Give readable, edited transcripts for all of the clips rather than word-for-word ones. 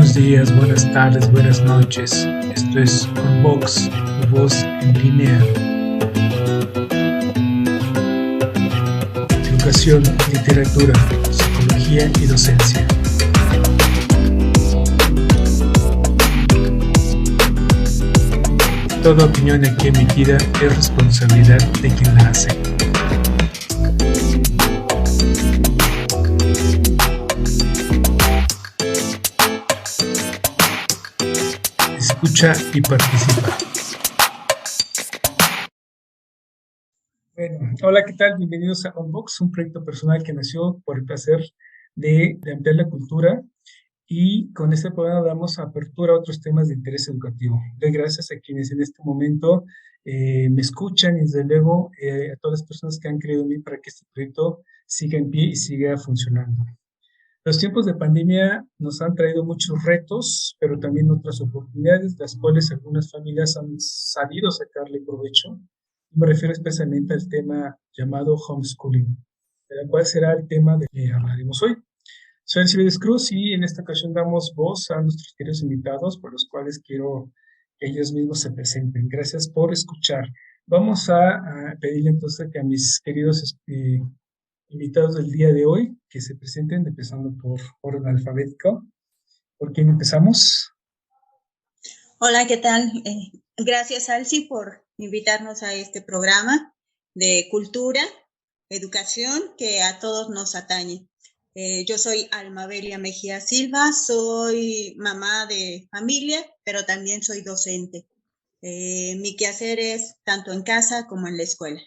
Buenos días, buenas tardes, buenas noches. Esto es Unbox, tu voz en línea. Educación, literatura, psicología y docencia. Toda opinión aquí emitida es responsabilidad de quien la hace. Escucha y participa. Bueno, hola, ¿qué tal? Bienvenidos a Unbox, un proyecto personal que nació por el placer de ampliar la cultura, y con este programa damos apertura a otros temas de interés educativo. Doy gracias a quienes en este momento me escuchan y desde luego a todas las personas que han creído en mí para que este proyecto siga en pie y siga funcionando. Los tiempos de pandemia nos han traído muchos retos, pero también otras oportunidades, las cuales algunas familias han sabido sacarle provecho. Me refiero especialmente al tema llamado homeschooling, de la cual será el tema del que hablaremos hoy. Soy Alcibiades Cruz y en esta ocasión damos voz a nuestros queridos invitados, por los cuales quiero que ellos mismos se presenten. Gracias por escuchar. Vamos a pedirle entonces que a mis queridos invitados del día de hoy que se presenten, empezando por orden alfabético. ¿Por quién empezamos? Hola, ¿qué tal? Gracias, Alci, por invitarnos a este programa de cultura, educación, que a todos nos atañe. Yo soy Almabelia Mejía Silva, soy mamá de familia, pero también soy docente. Mi quehacer es tanto en casa como en la escuela.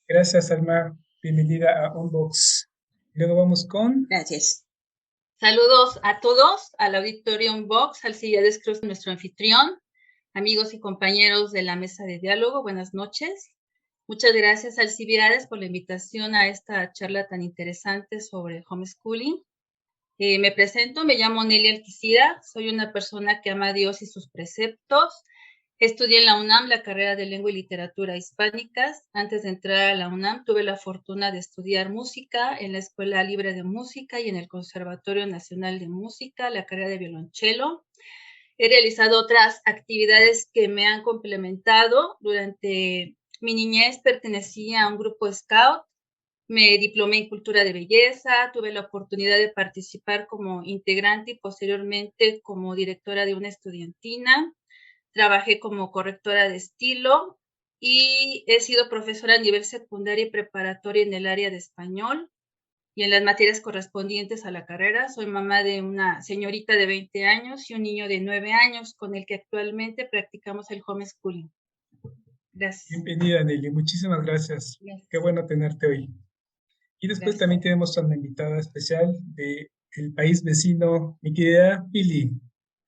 Gracias, Alma. Bienvenida a Unbox. Luego vamos con... Gracias. Saludos a todos, al auditorio Unbox, Alcibiades Cruz, nuestro anfitrión, amigos y compañeros de la mesa de diálogo, buenas noches. Muchas gracias, Alcibiades, por la invitación a esta charla tan interesante sobre homeschooling. Me presento, me llamo Nelly Alquicida, soy una persona que ama a Dios y sus preceptos. Estudié en la UNAM la carrera de Lengua y Literatura Hispánicas. Antes de entrar a la UNAM tuve la fortuna de estudiar música en la Escuela Libre de Música y en el Conservatorio Nacional de Música, la carrera de violonchelo. He realizado otras actividades que me han complementado. Durante mi niñez pertenecía a un grupo scout, me diplomé en cultura de belleza, tuve la oportunidad de participar como integrante y posteriormente como directora de una estudiantina. Trabajé como correctora de estilo y he sido profesora a nivel secundaria y preparatoria en el área de español y en las materias correspondientes a la carrera. Soy mamá de una señorita de 20 años y un niño de 9 años con el que actualmente practicamos el homeschooling. Gracias. Bienvenida, Nelly. Muchísimas gracias. Qué bueno tenerte hoy. Y después también tenemos a una invitada especial del país vecino, mi querida Pili.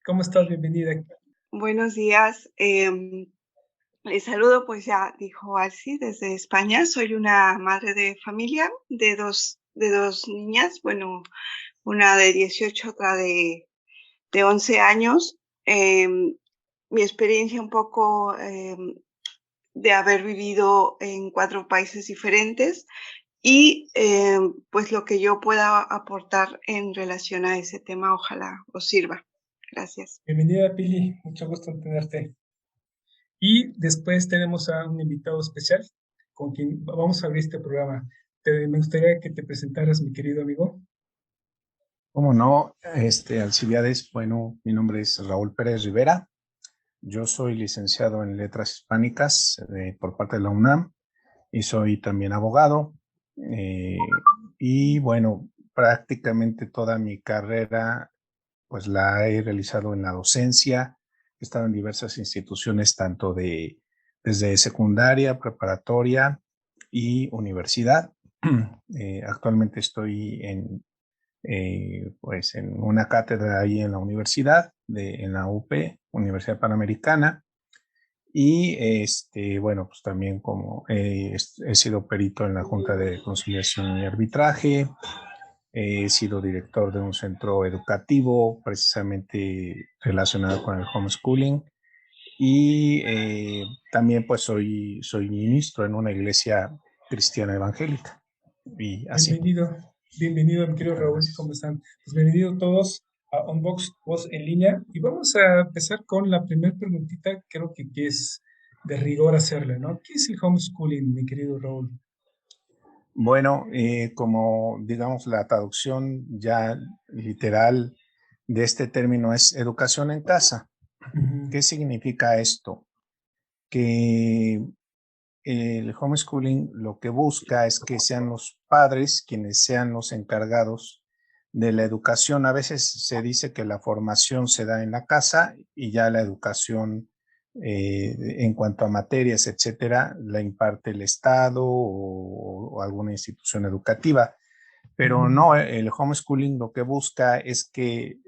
¿Cómo estás? Bienvenida. Buenos días. Les saludo, pues ya dijo Alci, desde España. Soy una madre de familia de dos niñas, bueno, una de 18, otra de 11 años. Mi experiencia un poco de haber vivido en 4 países diferentes y pues lo que yo pueda aportar en relación a ese tema, ojalá os sirva. Gracias. Bienvenida, Pili. Mucho gusto en tenerte. Y después tenemos a un invitado especial con quien vamos a abrir este programa. Me gustaría que te presentaras, mi querido amigo. ¿Cómo no? Alcibiades, bueno, mi nombre es Raúl Pérez Rivera. Yo soy licenciado en Letras Hispánicas por parte de la UNAM y soy también abogado. Y bueno, prácticamente toda mi carrera pues la he realizado en la docencia. He estado en diversas instituciones, tanto desde secundaria, preparatoria y universidad. Actualmente estoy pues en una cátedra ahí en la universidad, en la UP, Universidad Panamericana. Y bueno, pues también como he sido perito en la Junta de Conciliación y Arbitraje. He sido director de un centro educativo precisamente relacionado con el homeschooling y también pues soy ministro en una iglesia cristiana evangélica. Y así. Bienvenido, mi querido Raúl, ¿cómo están? Pues bienvenidos todos a Unbox Voz en línea y vamos a empezar con la primera preguntita, creo que es de rigor hacerla, ¿no? ¿Qué es el homeschooling, mi querido Raúl? Bueno, como digamos la traducción ya literal de este término es educación en casa. ¿Qué significa esto? Que el homeschooling lo que busca es que sean los padres quienes sean los encargados de la educación. A veces se dice que la formación se da en la casa y ya la educación en cuanto a materias, etcétera, la imparte el Estado o alguna institución educativa. Pero no, el homeschooling lo que busca es que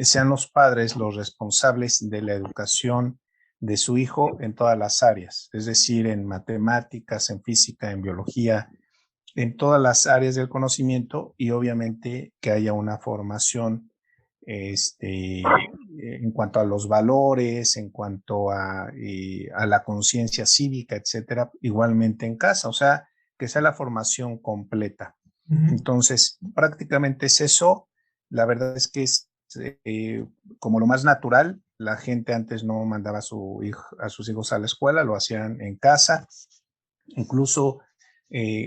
sean los padres los responsables de la educación de su hijo en todas las áreas, es decir, en matemáticas, en física, en biología, en todas las áreas del conocimiento y obviamente que haya una formación en cuanto a los valores, en cuanto a la conciencia cívica, etcétera, igualmente en casa, o sea, que sea la formación completa. Entonces, prácticamente es eso. La verdad es que es como lo más natural. La gente antes no mandaba a sus hijos a la escuela, lo hacían en casa. Incluso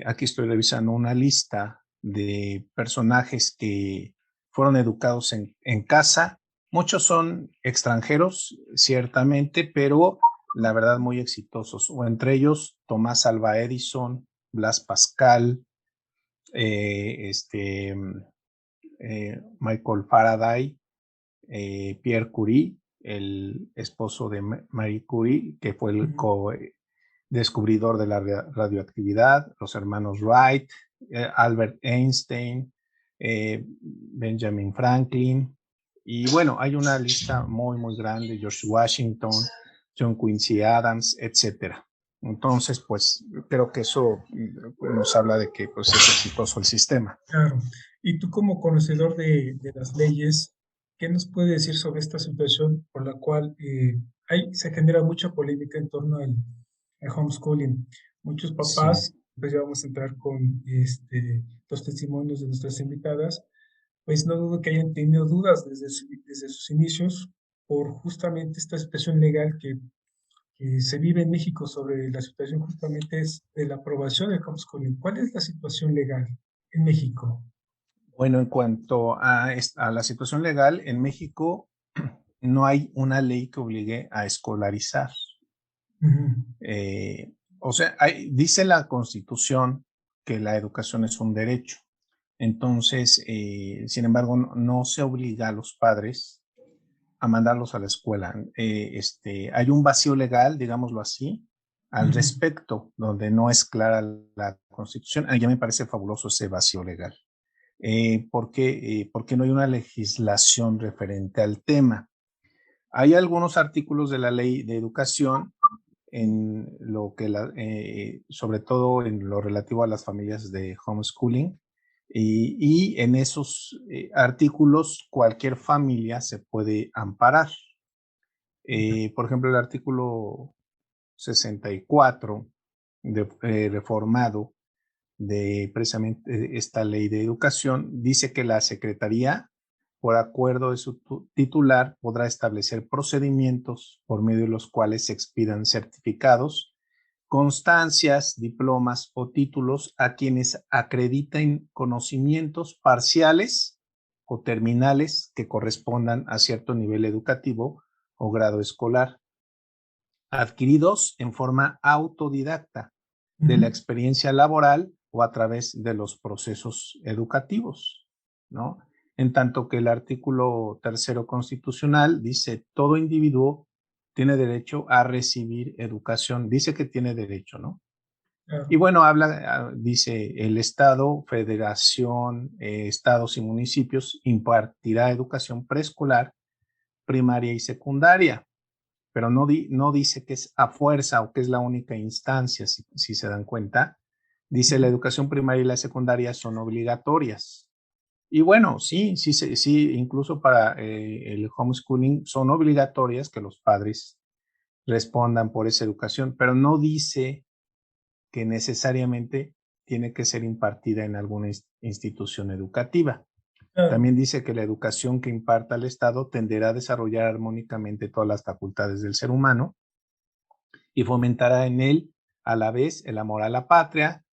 aquí estoy revisando una lista de personajes que fueron educados en casa. Muchos son extranjeros, ciertamente, pero la verdad muy exitosos. O entre ellos Tomás Alva Edison, Blas Pascal, Michael Faraday, Pierre Curie, el esposo de Marie Curie, que fue el descubridor de la radioactividad, los hermanos Wright, Albert Einstein, Benjamin Franklin, y bueno, hay una lista muy, muy grande, George Washington, John Quincy Adams, etcétera. Entonces, pues creo que eso nos habla de que pues, es exitoso el sistema. Claro. Y tú como conocedor de las leyes, ¿qué nos puede decir sobre esta situación por la cual se genera mucha polémica en torno al homeschooling? Muchos papás, Sí. pues ya vamos a entrar con los testimonios de nuestras invitadas, pues no dudo que hayan tenido dudas desde sus inicios por justamente esta situación legal que se vive en México sobre la situación justamente es de la aprobación del homeschooling. ¿Cuál es la situación legal en México? Bueno, en cuanto a la situación legal, en México no hay una ley que obligue a escolarizar. O sea, dice la Constitución que la educación es un derecho. Entonces, sin embargo, no se obliga a los padres a mandarlos a la escuela. Hay un vacío legal, digámoslo así, al respecto, donde no es clara la Constitución. A mí me parece fabuloso ese vacío legal. ¿Por qué no hay una legislación referente al tema? Hay algunos artículos de la Ley de Educación en lo que sobre todo en lo relativo a las familias de homeschooling y en esos artículos cualquier familia se puede amparar. Por ejemplo, el artículo 64 reformado de precisamente esta ley de educación dice que la Secretaría, por acuerdo de su titular, podrá establecer procedimientos por medio de los cuales se expidan certificados, constancias, diplomas o títulos a quienes acrediten conocimientos parciales o terminales que correspondan a cierto nivel educativo o grado escolar, adquiridos en forma autodidacta de la experiencia laboral o a través de los procesos educativos, ¿no? En tanto que el artículo 3º constitucional dice, todo individuo tiene derecho a recibir educación. Dice que tiene derecho, ¿no? Claro. Y bueno, dice, el Estado, Federación, Estados y municipios impartirá educación preescolar, primaria y secundaria, pero no dice que es a fuerza o que es la única instancia, si se dan cuenta. Dice la educación primaria y la secundaria son obligatorias. Y bueno, sí, incluso para el homeschooling son obligatorias que los padres respondan por esa educación, pero no dice que necesariamente tiene que ser impartida en alguna institución educativa. También dice que la educación que imparta el Estado tenderá a desarrollar armónicamente todas las facultades del ser humano y fomentará en él a la vez el amor a la patria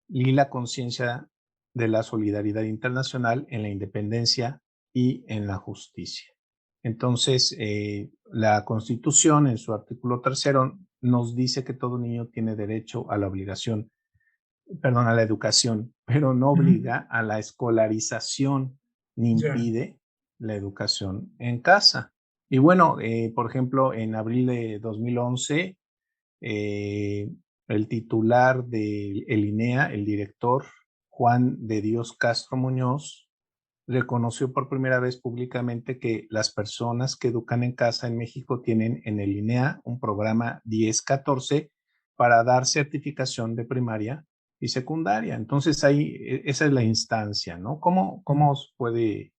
y la conciencia de la solidaridad internacional en la independencia y en la justicia. Entonces, la Constitución en su artículo 3º nos dice que todo niño tiene derecho a la a la educación, pero no obliga a la escolarización ni impide la educación en casa. Y bueno, por ejemplo, en abril de 2011, el titular del INEA, el director Juan de Dios Castro Muñoz, reconoció por primera vez públicamente que las personas que educan en casa en México tienen en el INEA un programa 1014 para dar certificación de primaria y secundaria. Entonces ahí esa es la instancia, ¿no? ¿Cómo puede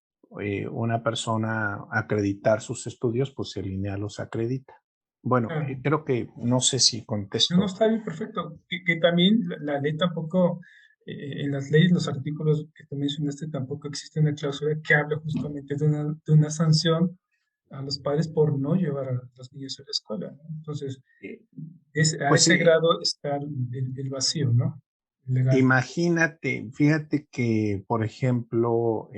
una persona acreditar sus estudios? Pues el INEA los acredita. Bueno, creo que no sé si contesto. No, está bien, perfecto. Que también la ley tampoco, en las leyes, los artículos que tú mencionaste, tampoco existe una cláusula que hable justamente de una sanción a los padres por no llevar a los niños a la escuela, ¿no? Entonces, a ese grado está el vacío, ¿no? Legal. Imagínate, fíjate que, por ejemplo,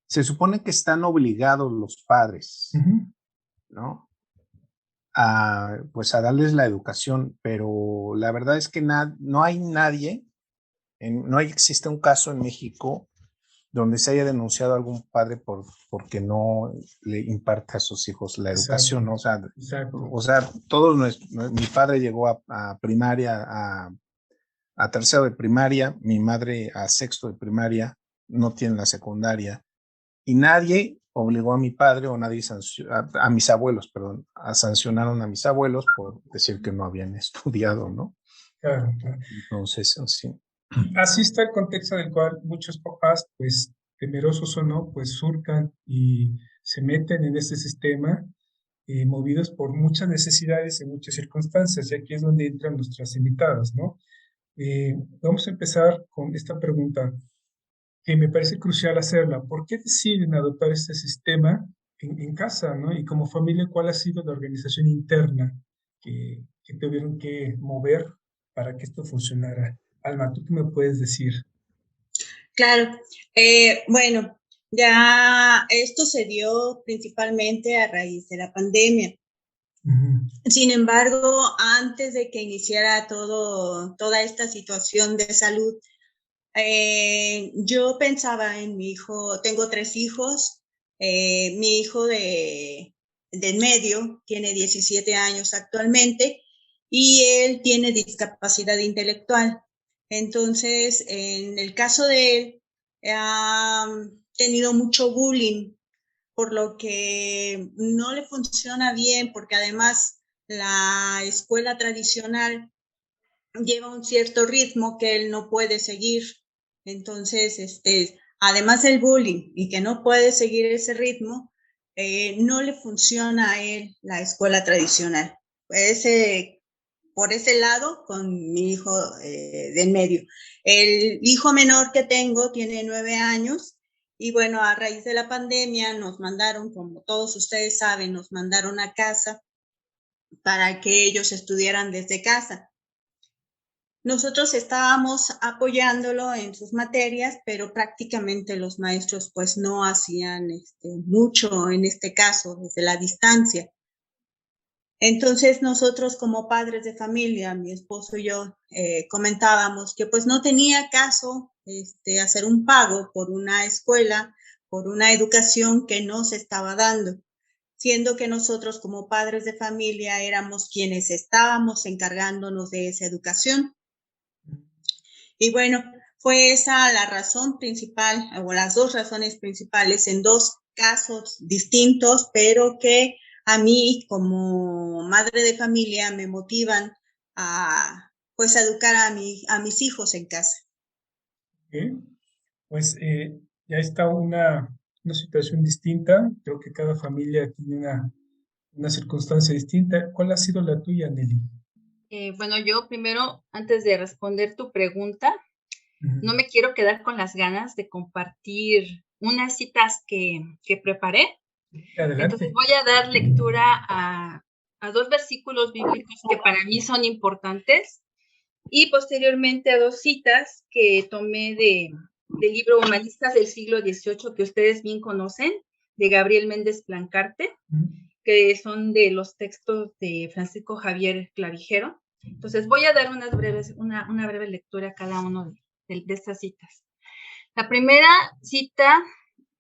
se supone que están obligados los padres, ¿no? Pues a darles la educación, pero la verdad es que no hay nadie, no existe un caso en México donde se haya denunciado a algún padre porque no le imparte a sus hijos la educación, ¿no? O sea, mi padre llegó a primaria, a tercero de primaria, mi madre a sexto de primaria, no tiene la secundaria, y nadie obligó a mi padre o nadie a mis abuelos, perdón, sancionaron a mis abuelos por decir que no habían estudiado, ¿no? Claro. Entonces, así. Así está el contexto del cual muchos papás, pues, temerosos o no, pues surcan y se meten en este sistema, movidos por muchas necesidades en muchas circunstancias, y aquí es donde entran nuestras invitadas, ¿no? Vamos a empezar con esta pregunta que me parece crucial hacerla. ¿Por qué deciden adoptar este sistema en casa, ¿no? Y como familia, ¿cuál ha sido la organización interna que tuvieron que mover para que esto funcionara? Alma, ¿tú qué me puedes decir? Claro, bueno, ya esto se dio principalmente a raíz de la pandemia. Sin embargo, antes de que iniciara toda esta situación de salud, yo pensaba en mi hijo. Tengo 3 hijos. Mi hijo del medio tiene 17 años actualmente y él tiene discapacidad intelectual. Entonces, en el caso de él, ha tenido mucho bullying, por lo que no le funciona bien, porque además la escuela tradicional lleva un cierto ritmo que él no puede seguir. Entonces, además del bullying y que no puede seguir ese ritmo, no le funciona a él la escuela tradicional. Por ese lado, con mi hijo del medio. El hijo menor que tengo tiene 9 años y bueno, a raíz de la pandemia nos mandaron, como todos ustedes saben, nos mandaron a casa para que ellos estudiaran desde casa. Nosotros estábamos apoyándolo en sus materias, pero prácticamente los maestros pues no hacían mucho en este caso, desde la distancia. Entonces nosotros como padres de familia, mi esposo y yo, comentábamos que pues no tenía caso hacer un pago por una escuela, por una educación que no se estaba dando, siendo que nosotros como padres de familia éramos quienes estábamos encargándonos de esa educación. Y bueno, fue esa la razón principal, o las 2 razones principales, en 2 casos distintos, pero que a mí como madre de familia me motivan a pues a educar a mis hijos en casa. Okay. Pues ya está una situación distinta. Creo que cada familia tiene una circunstancia distinta. ¿Cuál ha sido la tuya, Nelly? Bueno, yo primero, antes de responder tu pregunta, no me quiero quedar con las ganas de compartir unas citas que preparé. Adelante. Entonces voy a dar lectura a 2 versículos bíblicos que para mí son importantes y posteriormente a 2 citas que tomé del libro Humanistas del siglo XVIII, que ustedes bien conocen, de Gabriel Méndez Plancarte, que son de los textos de Francisco Javier Clavijero. Entonces voy a dar una breve lectura a cada uno de estas citas. La primera cita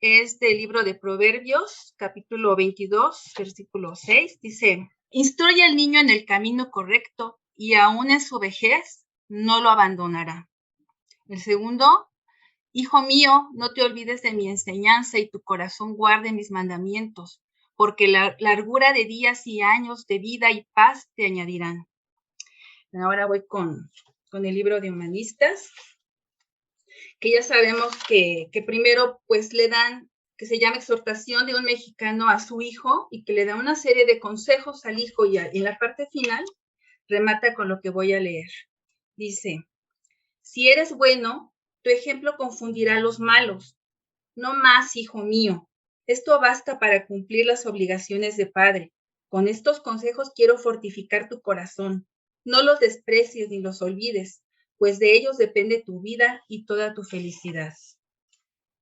es del libro de Proverbios, capítulo 22, versículo 6. Dice, instruye al niño en el camino correcto y aún en su vejez no lo abandonará. El segundo, hijo mío, no te olvides de mi enseñanza y tu corazón guarde mis mandamientos, porque la largura de días y años de vida y paz te añadirán. Ahora voy con el libro de Humanistas, que ya sabemos que primero pues le dan, que se llama Exhortación de un mexicano a su hijo, y que le da una serie de consejos al hijo, y en la parte final remata con lo que voy a leer. Dice, si eres bueno, tu ejemplo confundirá a los malos. No más, hijo mío. Esto basta para cumplir las obligaciones de padre. Con estos consejos quiero fortificar tu corazón. No los desprecies ni los olvides, pues de ellos depende tu vida y toda tu felicidad.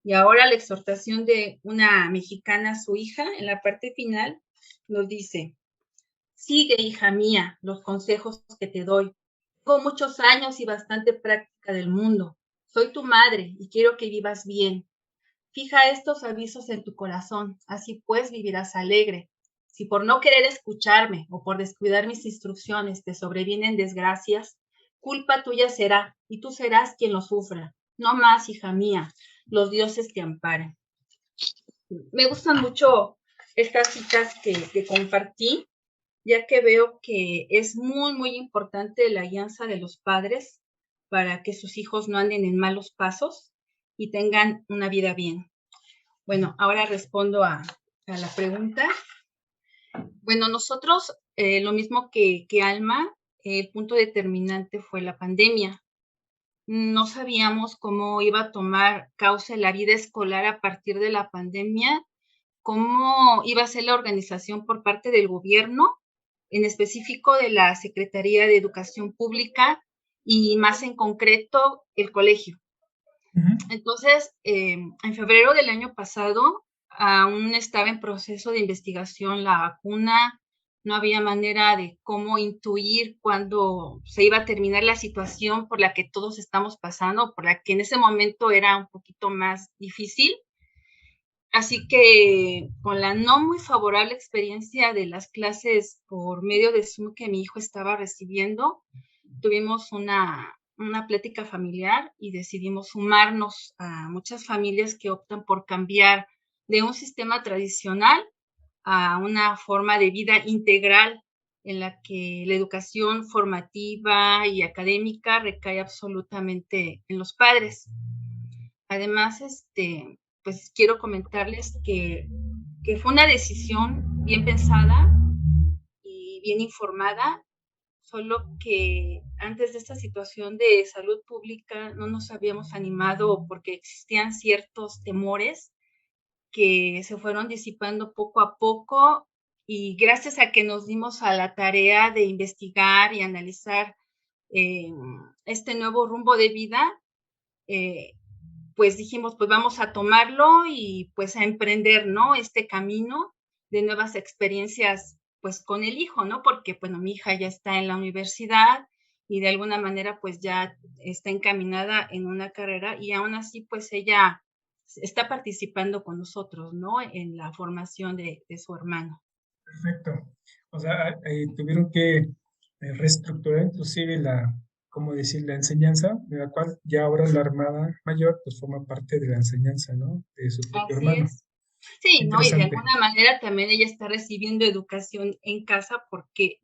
Y ahora la exhortación de una mexicana a su hija, en la parte final, nos dice, sigue, hija mía, los consejos que te doy. Tengo muchos años y bastante práctica del mundo. Soy tu madre y quiero que vivas bien. Fija estos avisos en tu corazón, así pues vivirás alegre. Si por no querer escucharme o por descuidar mis instrucciones te sobrevienen desgracias, culpa tuya será y tú serás quien lo sufra. No más, hija mía, los dioses te amparen. Me gustan mucho estas citas que compartí, ya que veo que es muy, muy importante la guianza de los padres para que sus hijos no anden en malos pasos y tengan una vida bien. Bueno, ahora respondo a la pregunta. Bueno, nosotros, lo mismo que Alma, el punto determinante fue la pandemia. No sabíamos cómo iba a tomar cauce la vida escolar a partir de la pandemia, cómo iba a ser la organización por parte del gobierno, en específico de la Secretaría de Educación Pública y más en concreto el colegio. Entonces, en febrero del año pasado, aún estaba en proceso de investigación la vacuna, no había manera de cómo intuir cuándo se iba a terminar la situación por la que todos estamos pasando, por la que en ese momento era un poquito más difícil. Así que con la no muy favorable experiencia de las clases por medio de Zoom que mi hijo estaba recibiendo, tuvimos una plática familiar y decidimos sumarnos a muchas familias que optan por cambiar de un sistema tradicional a una forma de vida integral en la que la educación formativa y académica recae absolutamente en los padres. Además, pues quiero comentarles que fue una decisión bien pensada y bien informada, solo que antes de esta situación de salud pública no nos habíamos animado porque existían ciertos temores que se fueron disipando poco a poco, y gracias a que nos dimos a la tarea de investigar y analizar este nuevo rumbo de vida, pues dijimos, pues vamos a tomarlo y pues a emprender, ¿no? Este camino de nuevas experiencias, pues con el hijo, ¿no? Porque, bueno, mi hija ya está en la universidad y de alguna manera pues ya está encaminada en una carrera, y aún así pues ella está participando con nosotros, ¿no? En la formación de su hermano. Perfecto. O sea, tuvieron que reestructurar inclusive ¿cómo decir? La enseñanza, de la cual ya ahora la Armada Mayor pues forma parte de la enseñanza, ¿no? De su propio Así hermano. es. Sí, ¿no? Y de alguna manera también ella está recibiendo educación en casa porque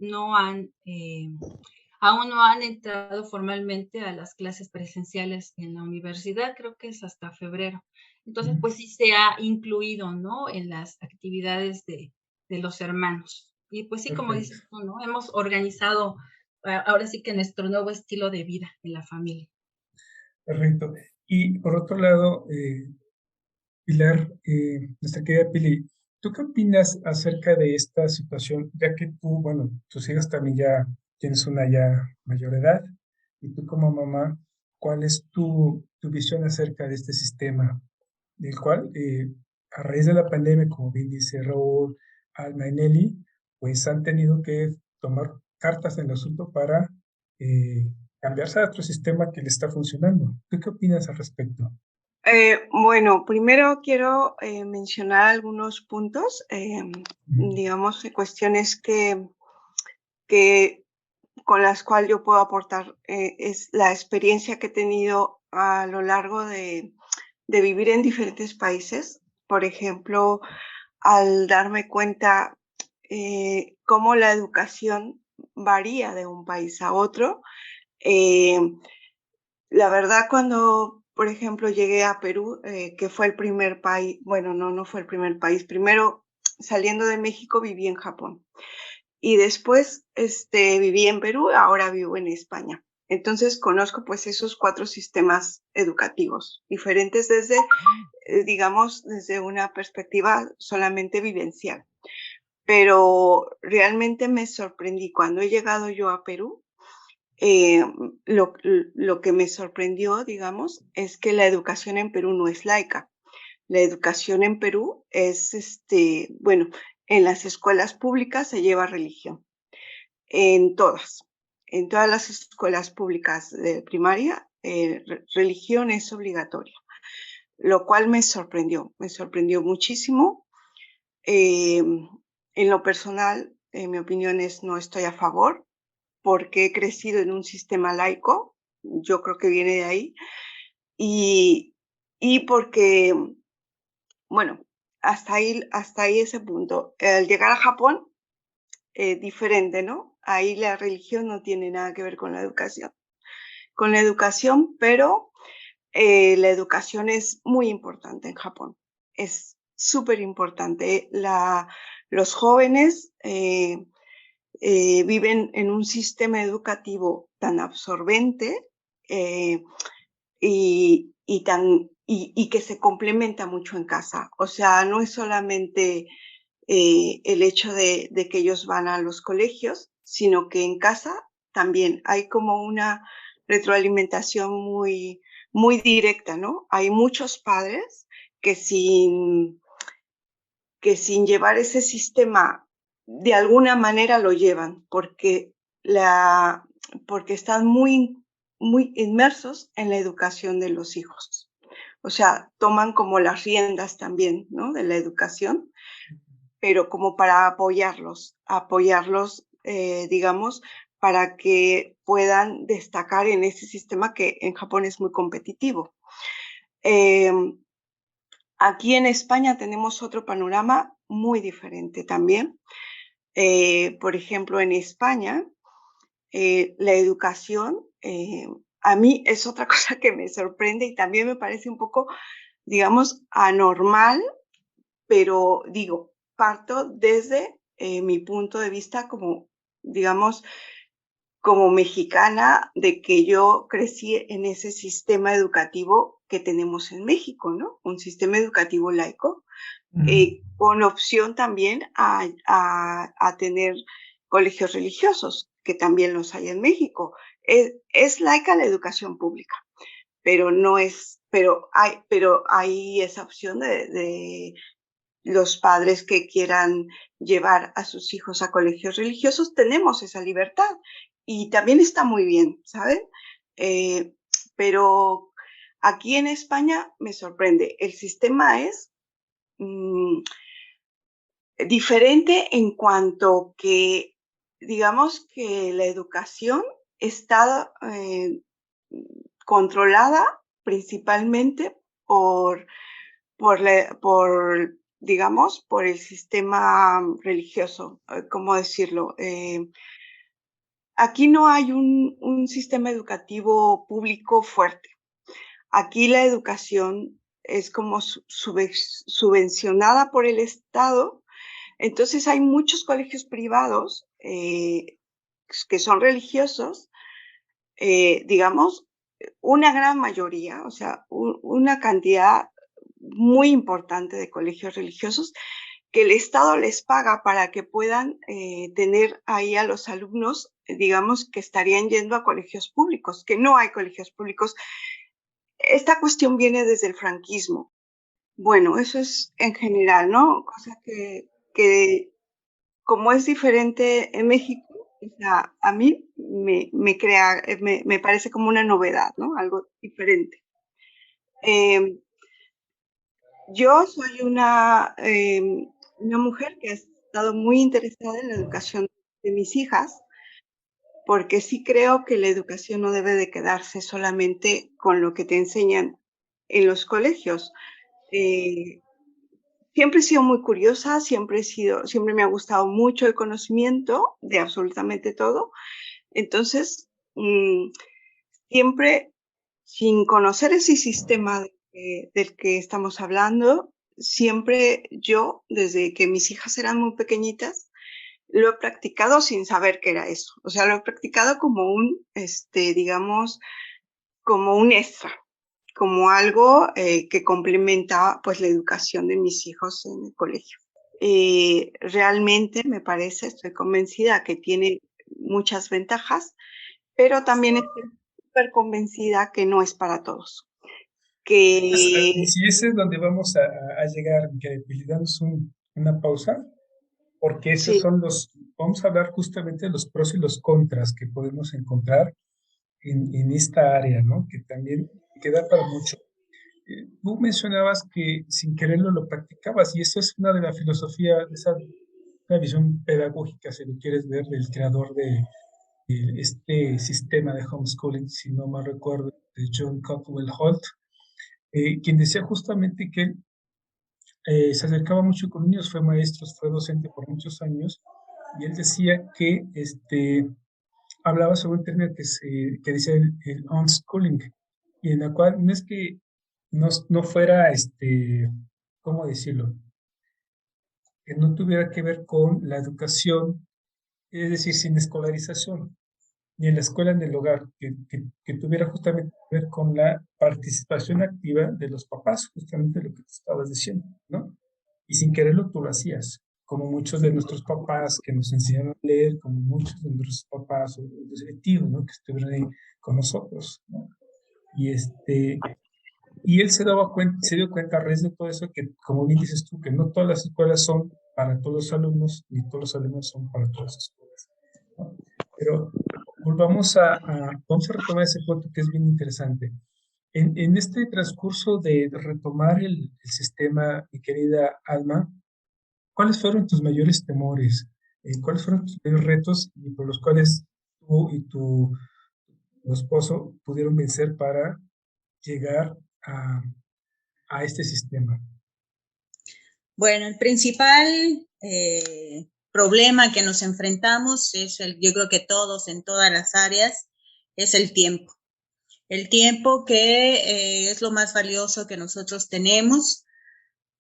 aún no han entrado formalmente a las clases presenciales en la universidad, creo que es hasta febrero. Entonces, pues sí se ha incluido, ¿no? En las actividades de los hermanos. Y pues sí, como dices tú, ¿no? Hemos organizado ahora sí que nuestro nuevo estilo de vida en la familia. Perfecto. Y por otro lado, Pilar, nuestra querida Pili, ¿tú qué opinas acerca de esta situación? Ya que tú, bueno, tus hijos también ya tienes una ya mayor edad, y tú como mamá, ¿cuál es tu visión acerca de este sistema? Del cual, a raíz de la pandemia, como bien dice Raúl, Alma y Nelly, pues han tenido que tomar cartas en el asunto para cambiarse a otro sistema que le está funcionando. ¿Tú qué opinas al respecto? Bueno, primero quiero mencionar algunos puntos, digamos, cuestiones que con las cuales yo puedo aportar. Es la experiencia que he tenido a lo largo de vivir en diferentes países. Por ejemplo, al darme cuenta cómo la educación varía de un país a otro. La verdad, cuando, por ejemplo, llegué a Perú, que fue el primer país, bueno, no fue el primer país. Primero, saliendo de México, viví en Japón. Y después viví en Perú, ahora vivo en España. Entonces conozco pues esos 4 sistemas educativos diferentes desde, digamos, desde una perspectiva solamente vivencial. Pero realmente me sorprendí cuando he llegado yo a Perú. eh, lo que me sorprendió, digamos, es que la educación en Perú no es laica. La educación en Perú es, bueno, en las escuelas públicas se lleva religión, en todas las escuelas públicas de primaria, religión es obligatoria, lo cual me sorprendió muchísimo. En lo personal, mi opinión es no estoy a favor, porque he crecido en un sistema laico, yo creo que viene de ahí, y, y porque, bueno, hasta ahí ese punto. Al llegar a Japón, diferente, ¿no? Ahí la religión no tiene nada que ver con la educación. Con la educación, pero la educación es muy importante en Japón. Es súper importante. Los jóvenes viven en un sistema educativo tan absorbente eh, y que se complementa mucho en casa. O sea, no es solamente el hecho de que ellos van a los colegios, sino que en casa también hay como una retroalimentación muy directa, ¿no? Hay muchos padres que sin llevar ese sistema, de alguna manera lo llevan, porque están muy inmersos en la educación de los hijos. O sea, toman como las riendas también, ¿no? De la educación, pero como para apoyarlos, digamos, para que puedan destacar en ese sistema que en Japón es muy competitivo. Aquí en España tenemos otro panorama muy diferente también. Por ejemplo, en España, la educación, a mí es otra cosa que me sorprende y también me parece un poco, digamos, anormal, pero digo, parto desde mi punto de vista como, digamos, como mexicana, de que yo crecí en ese sistema educativo que tenemos en México, ¿no? Un sistema educativo laico, con opción también a tener colegios religiosos, que también los hay en México. Es laica la educación pública, pero no es, pero hay esa opción de los padres que quieran llevar a sus hijos a colegios religiosos, tenemos esa libertad y también está muy bien, ¿saben? Eh, pero aquí en España me sorprende, el sistema es diferente en cuanto que, digamos que la educación está controlada principalmente digamos, por el sistema religioso, ¿cómo decirlo? Aquí no hay un sistema educativo público fuerte. Aquí la educación es como subvencionada por el Estado. Entonces hay muchos colegios privados que son religiosos, digamos, una gran mayoría, o sea, una cantidad muy importante de colegios religiosos que el Estado les paga para que puedan tener ahí a los alumnos, digamos, que estarían yendo a colegios públicos, que no hay colegios públicos. Esta cuestión viene desde el franquismo. Bueno, eso es en general, ¿no? Cosa que como es diferente en México, o sea, a mí me parece como una novedad, ¿no? Algo diferente. Yo soy una mujer que ha estado muy interesada en la educación de mis hijas, porque sí creo que la educación no debe de quedarse solamente con lo que te enseñan en los colegios. Eh, Siempre he sido muy curiosa, siempre me ha gustado mucho el conocimiento de absolutamente todo. Entonces, siempre sin conocer ese sistema del que estamos hablando, siempre yo, desde que mis hijas eran muy pequeñitas, lo he practicado sin saber qué era eso. O sea, lo he practicado como digamos, como un extra, como algo que complementa pues la educación de mis hijos en el colegio. Realmente me parece, estoy convencida que tiene muchas ventajas, pero también estoy súper convencida que no es para todos. Y Que si ese es donde vamos a llegar, que le damos una pausa, porque esos sí, son vamos a hablar justamente de los pros y los contras que podemos encontrar en esta área, ¿no? Que también queda para mucho. Tú mencionabas que sin quererlo lo practicabas y eso es una de la filosofía, una visión pedagógica, si lo quieres ver, del creador de este sistema de homeschooling, si no mal recuerdo, de John Caldwell Holt, quien decía justamente que él se acercaba mucho con niños, fue maestro, fue docente por muchos años, y él decía que hablaba sobre un término que dice el unschooling, y en la cual no es que no fuera, ¿cómo decirlo? Que no tuviera que ver con la educación, es decir, sin escolarización, ni en la escuela ni en el hogar, que tuviera justamente que ver con la participación activa de los papás, justamente lo que te estabas diciendo, ¿no? Y sin quererlo tú lo hacías, como muchos de nuestros papás que nos enseñaron a leer, como muchos de nuestros papás o los tíos, ¿no? Que estuvieron ahí con nosotros, ¿no? Y y él se dio cuenta a raíz de todo eso que, como bien dices tú, que no todas las escuelas son para todos los alumnos, ni todos los alumnos son para todas las escuelas, ¿no? Pero volvamos vamos a retomar ese punto que es bien interesante. En este transcurso de retomar el sistema, mi querida Alma, ¿cuáles fueron tus mayores temores? ¿Cuáles fueron tus mayores retos y por los cuales tú y tu esposo pudieron vencer para llegar a este sistema? Bueno, el principal problema que nos enfrentamos yo creo que todos en todas las áreas, es el tiempo. El tiempo que es lo más valioso que nosotros tenemos.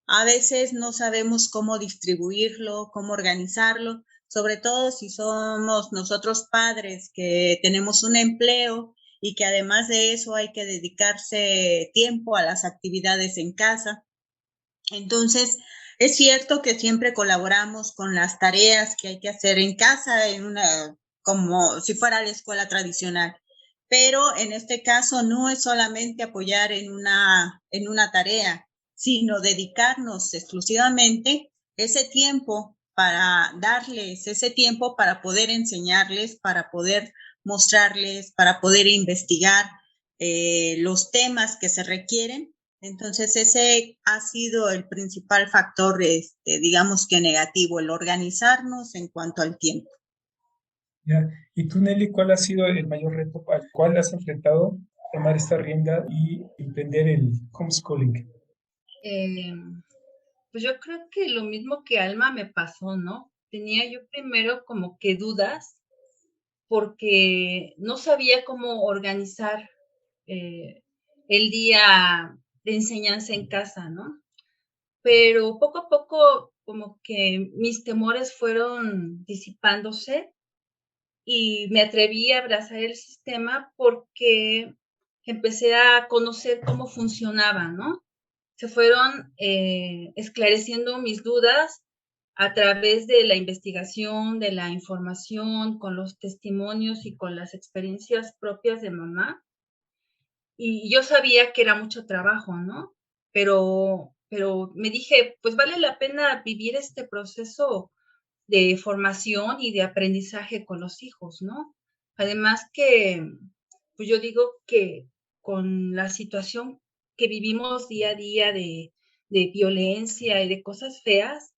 A veces no sabemos cómo distribuirlo, cómo organizarlo, sobre todo si somos nosotros padres que tenemos un empleo y que además de eso hay que dedicarse tiempo a las actividades en casa. Entonces, es cierto que siempre colaboramos con las tareas que hay que hacer en casa, como si fuera la escuela tradicional. Pero en este caso no es solamente apoyar en una tarea, sino dedicarnos exclusivamente ese tiempo para darles ese tiempo para poder enseñarles, para poder mostrarles, para poder investigar los temas que se requieren. Entonces, ese ha sido el principal factor, digamos que negativo, el organizarnos en cuanto al tiempo. ¿Ya? Y tú, Nelly, ¿cuál ha sido el mayor reto al cual has enfrentado tomar esta rienda y emprender el homeschooling? Eh, pues yo creo que lo mismo que Alma me pasó, ¿no? Tenía yo primero como que dudas porque no sabía cómo organizar el día de enseñanza en casa, ¿no? Pero poco a poco como que mis temores fueron disipándose y me atreví a abrazar el sistema porque empecé a conocer cómo funcionaba, ¿no? Se fueron esclareciendo mis dudas a través de la investigación, de la información, con los testimonios y con las experiencias propias de mamá. Y yo sabía que era mucho trabajo, ¿no? Pero me dije, pues vale la pena vivir este proceso de formación y de aprendizaje con los hijos, ¿no? Además que, pues yo digo que con la situación que vivimos día a día de violencia y de cosas feas,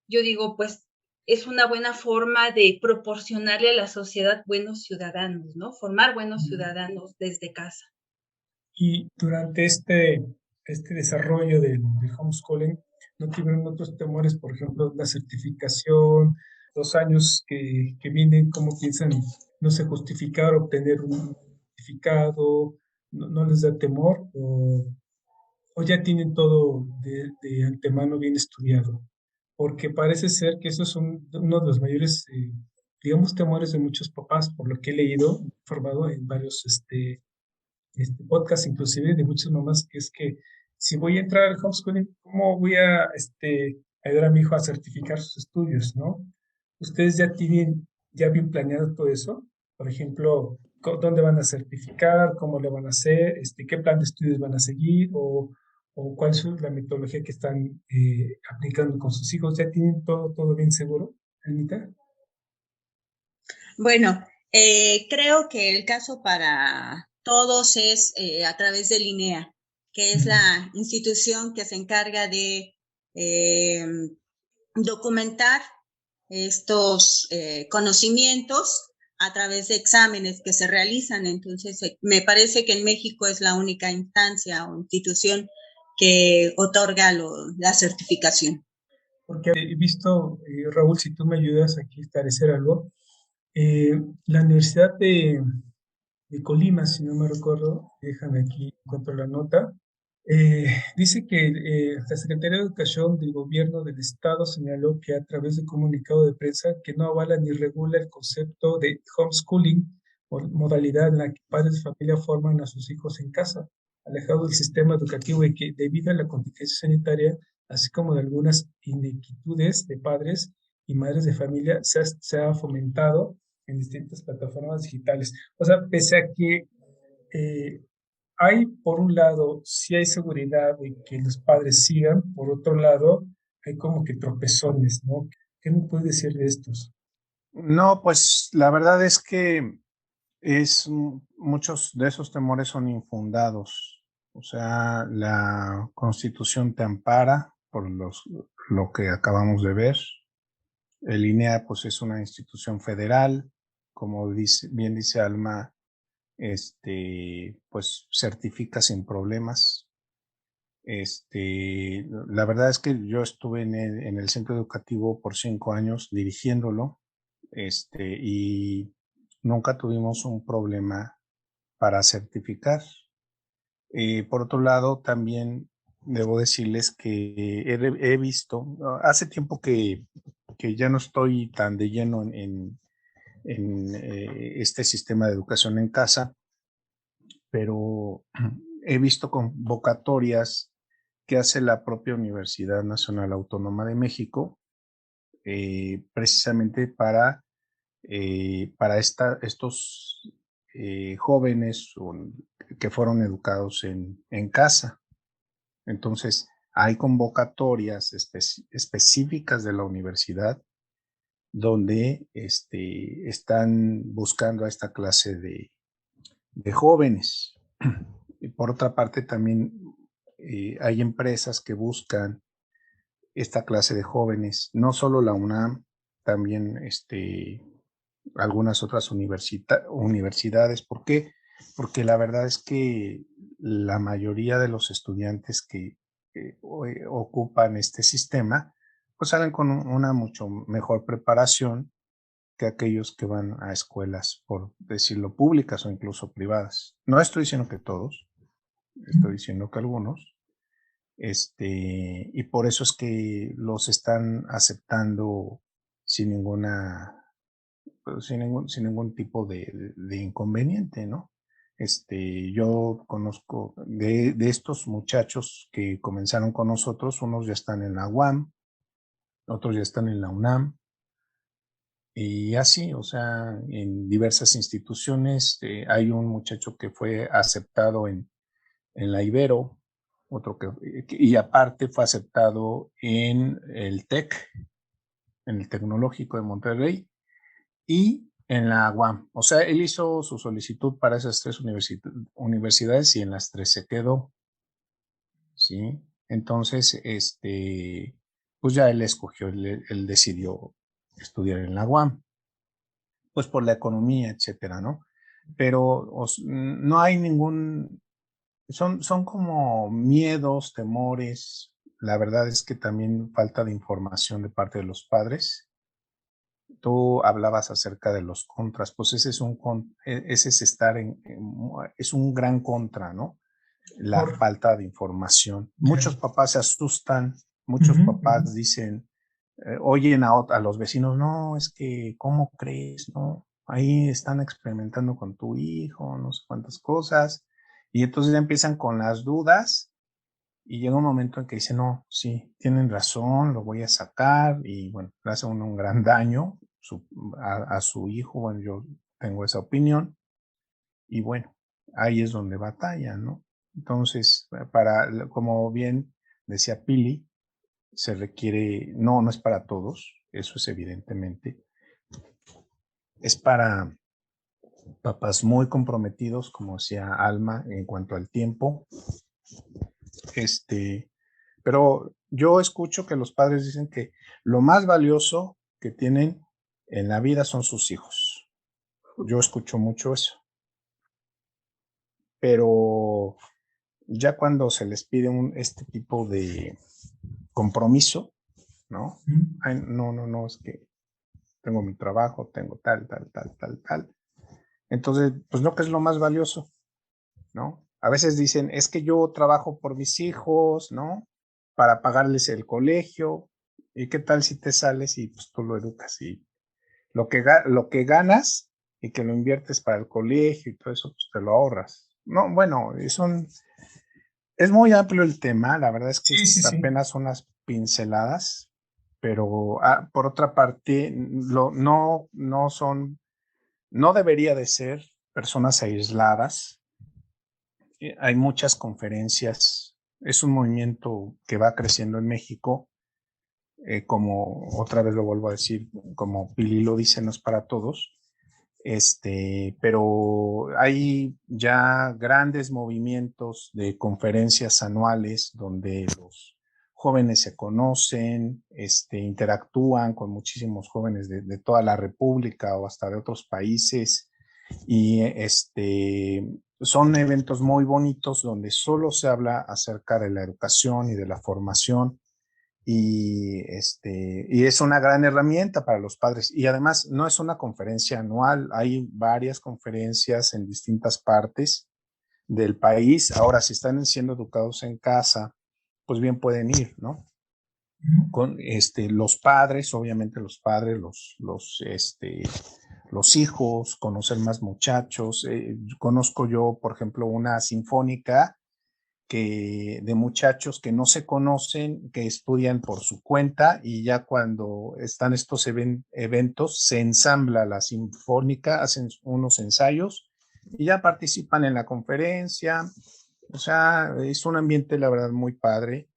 yo digo, pues es una buena forma de proporcionarle a la sociedad buenos ciudadanos, ¿no? Formar buenos ciudadanos desde casa. Y durante este desarrollo del homeschooling, ¿no tuvieron otros temores, por ejemplo, la certificación, los años que vienen, cómo piensan, no sé, justificar, obtener un certificado, no les da temor o ya tienen todo de antemano bien estudiado? Porque parece ser que esos son uno de los mayores, digamos, temores de muchos papás, por lo que he leído, formado en varios podcast, inclusive de muchas mamás, que es que si voy a entrar al homeschooling, ¿cómo voy a ayudar a mi hijo a certificar sus estudios, ¿no? ¿Ustedes ya tienen ya bien planeado todo eso? Por ejemplo, ¿dónde van a certificar? ¿Cómo le van a hacer? ¿Qué plan de estudios van a seguir? ¿O cuál es la metodología que están aplicando con sus hijos? ¿Ya tienen todo bien seguro, Anita? Bueno, creo que el caso para todos es a través de LINEA, que es la institución que se encarga de documentar estos conocimientos a través de exámenes que se realizan. Entonces, me parece que en México es la única instancia o institución que otorga la certificación. Porque he visto, Raúl, si tú me ayudas aquí a esclarecer algo, la Universidad de Colima, si no me recuerdo, déjame aquí, encuentro la nota, dice que la Secretaría de Educación del Gobierno del Estado señaló que a través de comunicado de prensa que no avala ni regula el concepto de homeschooling, modalidad en la que padres de familia forman a sus hijos en casa, alejado del sistema educativo y que debido a la contingencia sanitaria, así como de algunas inequitudes de padres y madres de familia, se ha fomentado en distintas plataformas digitales. O sea, pese a que hay, por un lado, sí hay seguridad de que los padres sigan, por otro lado, hay como que tropezones, ¿no? ¿Qué me puedes decir de estos? No, pues la verdad es que muchos de esos temores son infundados. O sea, la Constitución te ampara por lo que acabamos de ver. El INEA, pues, es una institución federal, como bien dice Alma, pues certifica sin problemas. La verdad es que yo estuve en el centro educativo por 5 años dirigiéndolo, y nunca tuvimos un problema para certificar. Por otro lado, también debo decirles que he visto, hace tiempo que ya no estoy tan de lleno en este sistema de educación en casa, pero he visto convocatorias que hace la propia Universidad Nacional Autónoma de México, precisamente para estos jóvenes que fueron educados en casa. Entonces, hay convocatorias específicas de la universidad donde están buscando a esta clase de jóvenes. Y por otra parte, también hay empresas que buscan esta clase de jóvenes, no solo la UNAM, también algunas otras universidades. ¿Por qué? Porque la verdad es que la mayoría de los estudiantes que ocupan este sistema, pues salen con una mucho mejor preparación que aquellos que van a escuelas, por decirlo, públicas o incluso privadas. No estoy diciendo que todos, estoy diciendo que algunos, y por eso es que los están aceptando sin ninguna, sin ningún tipo de inconveniente, ¿no? Yo conozco de estos muchachos que comenzaron con nosotros, unos ya están en la UAM, otros ya están en la UNAM, y así, o sea, en diversas instituciones. Hay un muchacho que fue aceptado en la Ibero, otro y aparte fue aceptado en el TEC, en el Tecnológico de Monterrey, y en la UAM. O sea, él hizo su solicitud para esas 3 universidades y en las 3 se quedó, ¿sí? Entonces, pues ya él escogió, él decidió estudiar en la UAM, pues por la economía, etcétera, ¿no? Pero no hay son como miedos, temores. La verdad es que también falta de información de parte de los padres. Tú hablabas acerca de los contras, pues ese es estar es un gran contra, ¿no? La falta de información. Muchos papás se asustan, muchos papás dicen, oyen a los vecinos, no, es que, ¿cómo crees? No, ahí están experimentando con tu hijo, no sé cuántas cosas, y entonces ya empiezan con las dudas, y llega un momento en que dicen, no, sí, tienen razón, lo voy a sacar, y bueno, le hace uno un gran daño a su hijo. Bueno, yo tengo esa opinión, y bueno, ahí es donde batalla, ¿no? Entonces, como bien decía Pili, se requiere, no es para todos, eso es evidentemente, es para papás muy comprometidos, como decía Alma, en cuanto al tiempo. Pero yo escucho que los padres dicen que lo más valioso que tienen en la vida son sus hijos. Yo escucho mucho eso. Pero ya cuando se les pide este tipo de compromiso, ¿no? Ay, no, es que tengo mi trabajo, tengo tal. Entonces, pues no, que es lo más valioso, ¿no? A veces dicen, es que yo trabajo por mis hijos, ¿no? Para pagarles el colegio. ¿Y qué tal si te sales y pues tú lo educas? Y lo que ganas y que lo inviertes para el colegio y todo eso, pues te lo ahorras. No, bueno, es muy amplio el tema. La verdad es que apenas unas pinceladas, pero por otra parte, no debería de ser personas aisladas. Hay muchas conferencias. Es un movimiento que va creciendo en México. Como otra vez lo vuelvo a decir, como Pili lo dice, no es para todos. Pero hay ya grandes movimientos de conferencias anuales donde los jóvenes se conocen, interactúan con muchísimos jóvenes de toda la República o hasta de otros países, y son eventos muy bonitos donde solo se habla acerca de la educación y de la formación. Y es una gran herramienta para los padres. Y además no es una conferencia anual, hay varias conferencias en distintas partes del país. Ahora, si están siendo educados en casa, pues bien pueden ir, ¿no? Con los padres, obviamente los padres, los hijos, conocer más muchachos. Conozco yo, por ejemplo, una sinfónica de muchachos que no se conocen, que estudian por su cuenta, y ya cuando están estos eventos, se ensambla la sinfónica, hacen unos ensayos y ya participan en la conferencia. O sea, es un ambiente, la verdad, muy padre.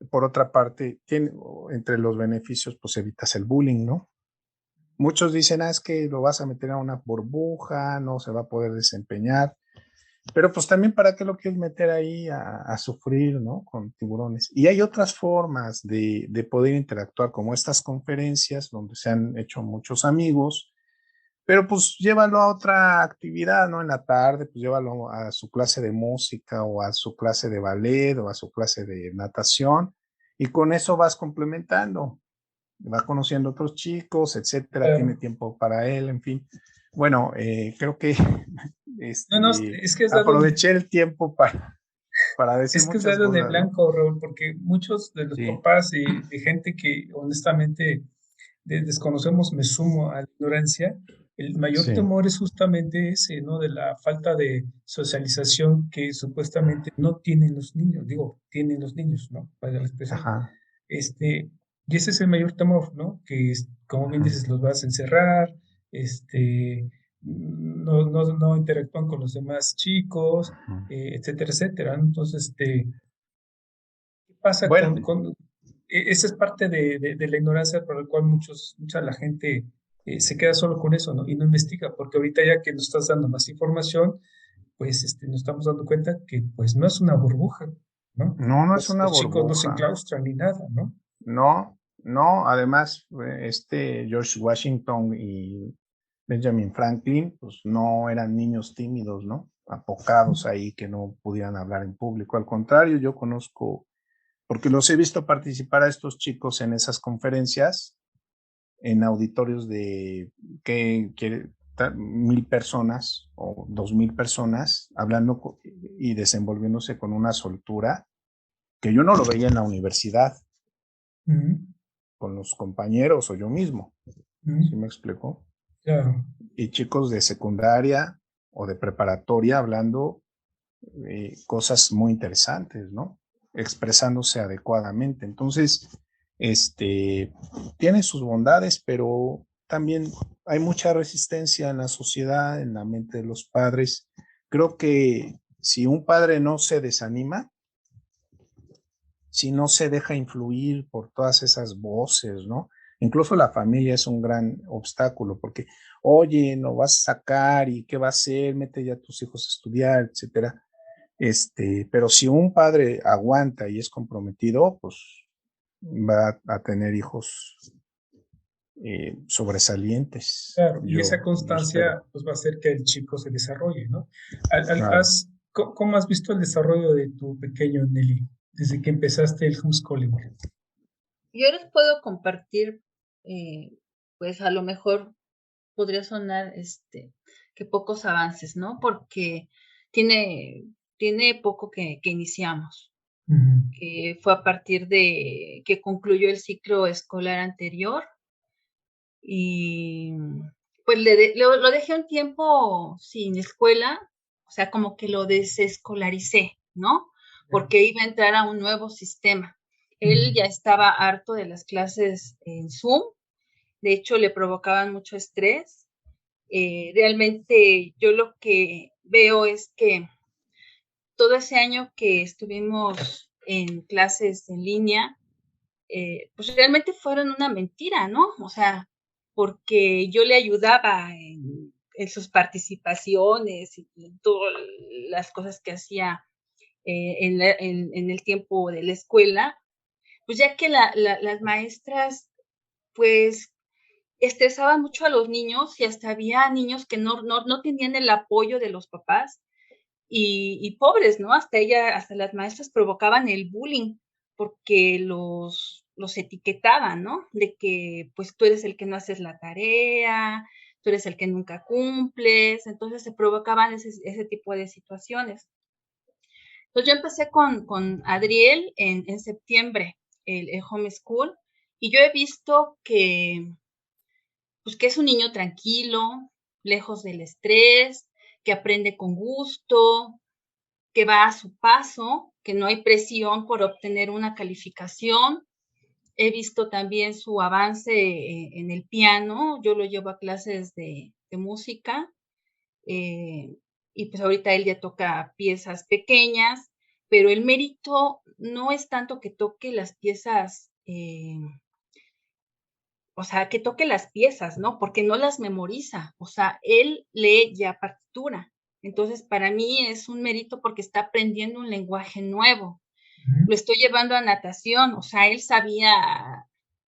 Por otra parte, entre los beneficios, pues evitas el bullying, ¿no? Muchos dicen, es que lo vas a meter a una burbuja, no se va a poder desempeñar. Pero pues también, ¿para qué lo quieres meter ahí a sufrir, ¿no? Con tiburones. Y hay otras formas de poder interactuar, como estas conferencias donde se han hecho muchos amigos, pero pues llévalo a otra actividad, ¿no? En la tarde, pues llévalo a su clase de música o a su clase de ballet o a su clase de natación, y con eso vas complementando. Va conociendo a otros chicos, etcétera, tiene tiempo para él, en fin. Bueno, creo que es que aproveché el tiempo para decir muchas cosas. Es que muchas es dado de cosas, blanco, Raúl, porque muchos de los papás de gente que honestamente desconocemos, me sumo a la ignorancia, El mayor Sí, temor es justamente ese, ¿no? De la falta de socialización que supuestamente no tienen los niños, digo, tienen los niños, ¿no? Para la expresión. ajá, Y ese es el mayor temor, ¿no? Que, como bien ajá, dices, los vas a encerrar, no interactúan con los demás chicos, ajá. etcétera, etcétera, ¿no? Entonces, ¿qué pasa Bueno, esa es parte de la ignorancia por la cual mucha de la gente se queda solo con eso, ¿no? Y no investiga, porque ahorita ya que nos estás dando más información, pues nos estamos dando cuenta que pues no es una burbuja, ¿no? no, no es Los, una los chicos no se burbuja. enclaustran ni nada, ¿no? No, no, además, George Washington y Benjamin Franklin, pues no eran niños tímidos, ¿no? Apocados ahí que no pudieran hablar en público. Al contrario, yo conozco, porque los he visto participar a estos chicos en esas conferencias, en auditorios de que 1,000 personas o 2,000 personas, hablando y desenvolviéndose con una soltura que yo no lo veía en la universidad Ujú, con los compañeros o yo mismo. ujú, ¿Sí me explicó? claro. Y chicos de secundaria o de preparatoria hablando cosas muy interesantes, ¿no? Expresándose adecuadamente. Entonces, tiene sus bondades, pero también hay mucha resistencia en la sociedad, en la mente de los padres. Creo que si un padre no se desanima, si no se deja influir por todas esas voces, ¿no? Incluso la familia es un gran obstáculo porque, oye, no vas a sacar y qué va a hacer, mete ya a tus hijos a estudiar, etcétera. Pero si un padre aguanta y es comprometido, pues va a tener hijos sobresalientes. Claro, y esa Yo espero. constancia pues va a hacer que el chico se desarrolle, ¿no? Claro. ¿Cómo has visto el desarrollo de tu pequeño, Nelly, desde que empezaste el homeschooling? Yo les puedo compartir, pues a lo mejor podría sonar que pocos avances, ¿no? Porque tiene, tiene poco que iniciamos, Ujú, que fue a partir de que concluyó el ciclo escolar anterior y pues lo dejé un tiempo sin escuela, o sea, como que lo desescolaricé, ¿no? Porque iba a entrar a un nuevo sistema. Él ya ujú, estaba harto de las clases en Zoom, de hecho le provocaban mucho estrés. Realmente yo lo que veo es que todo ese año que estuvimos en clases en línea, pues realmente fueron una mentira, ¿no? O sea, porque yo le ayudaba en sus participaciones y todas las cosas que hacía en el tiempo de la escuela, pues ya que las maestras, pues estresaban mucho a los niños y hasta había niños que no tenían el apoyo de los papás y pobres, ¿no? Hasta las maestras provocaban el bullying porque los etiquetaban, ¿no? De que pues tú eres el que no haces la tarea, tú eres el que nunca cumples, entonces se provocaban ese tipo de situaciones. Entonces yo empecé con Adriel en septiembre, el homeschool, y yo he visto pues que es un niño tranquilo, lejos del estrés, que aprende con gusto, que va a su paso, que no hay presión por obtener una calificación. He visto también su avance en el piano, yo lo llevo a clases de música eh, y pues ahorita él ya toca piezas pequeñas, pero el mérito no es tanto que toque las piezas, o sea, que toque las piezas, ¿no? Porque no las memoriza, o sea, él lee ya partitura. Entonces, para mí es un mérito porque está aprendiendo un lenguaje nuevo. ujú. Lo estoy llevando a natación, o sea, él sabía,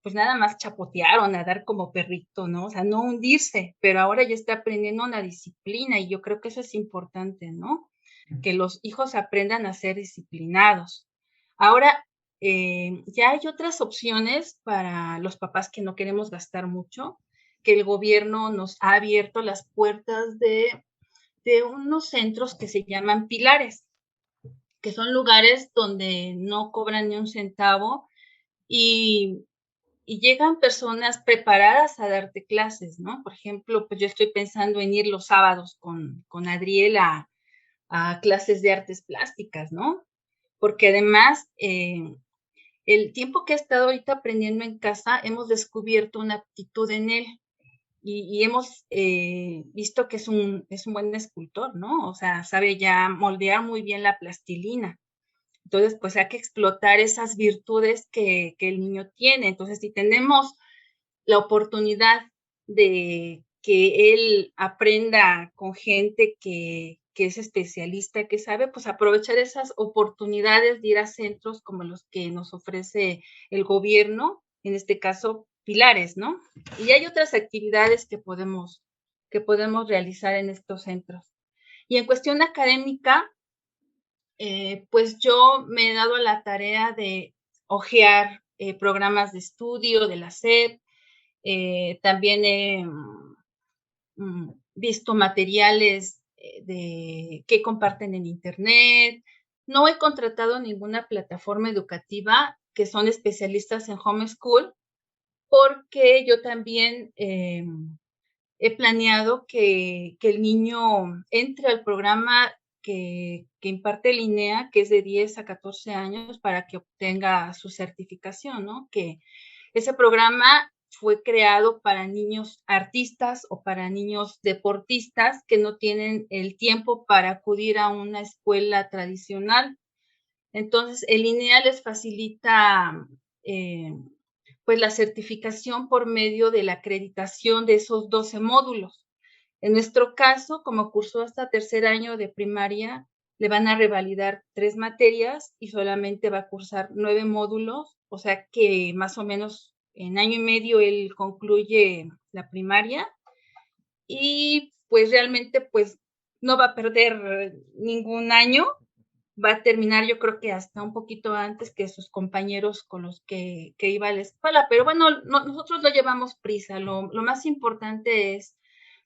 pues nada más chapotear o nadar como perrito, ¿no? O sea, no hundirse, pero ahora ya está aprendiendo una disciplina y yo creo que eso es importante, ¿no? Que los hijos aprendan a ser disciplinados. Ahora, ya hay otras opciones para los papás que no queremos gastar mucho, que el gobierno nos ha abierto las puertas de unos centros que se llaman pilares, que son lugares donde no cobran ni un centavo y y llegan personas preparadas a darte clases, ¿no? Por ejemplo, pues yo estoy pensando en ir los sábados con Adriel a clases de artes plásticas, ¿no? Porque además, el tiempo que he estado ahorita aprendiendo en casa, hemos descubierto una aptitud en él y hemos visto que es un buen escultor, ¿no? O sea, sabe ya moldear muy bien la plastilina. Entonces, pues hay que explotar esas virtudes que el niño tiene. Entonces, si tenemos la oportunidad de que él aprenda con gente que es especialista, que sabe, pues aprovechar esas oportunidades de ir a centros como los que nos ofrece el gobierno, en este caso, Pilares, ¿no? Y hay otras actividades que podemos realizar en estos centros. Y en cuestión académica, pues yo me he dado a la tarea de hojear programas de estudio de la SEP, también he visto materiales que comparten en Internet. No he contratado ninguna plataforma educativa que son especialistas en homeschool, porque yo también he planeado que el niño entre al programa que imparte el INEA, que es de 10 a 14 años, para que obtenga su certificación, ¿no? Que ese programa fue creado para niños artistas o para niños deportistas que no tienen el tiempo para acudir a una escuela tradicional. Entonces, el INEA les facilita pues la certificación por medio de la acreditación de esos 12 módulos. En nuestro caso, como cursó hasta tercer año de primaria, le van a revalidar 3 materias y solamente va a cursar 9 módulos, o sea que más o menos en año y medio él concluye la primaria y pues realmente pues no va a perder ningún año, va a terminar yo creo que hasta un poquito antes que sus compañeros con los que iba a la escuela, pero bueno, nosotros no llevamos prisa, lo más importante es